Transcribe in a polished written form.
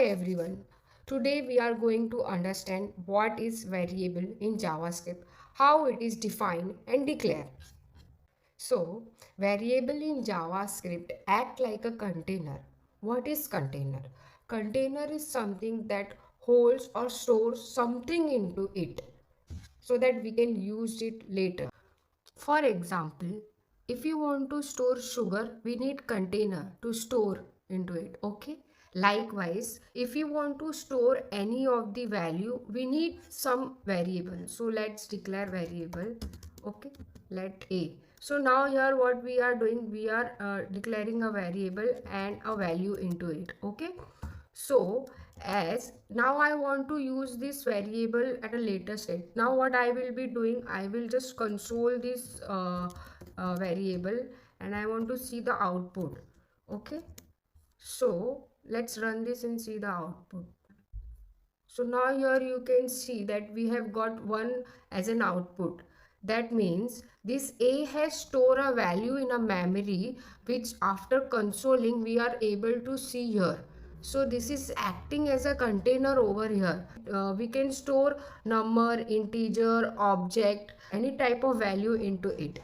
everyone. Today we are going to understand what is variable in JavaScript, how it is defined and declared. So, variable in JavaScript act like a container. What is container? Container is something that holds or stores something into it so that we can use it later. For example, if you want to store sugar, we need container to store into it, okay? Likewise, if you want to store any of the value, we need some variable. So let's declare variable, okay? Let A. So now here what we are doing, we are declaring a variable and a value into it, okay? So as now I want to use this variable at a later stage. Now what I will be doing, I will just console this variable and I want to see the output. Okay, so let's run this and see the output. So now here you can see that we have got 1 as an output. That means this A has stored a value in a memory which after consoling we are able to see here. So this is acting as a container over here. We can store number, integer, object, any type of value into it.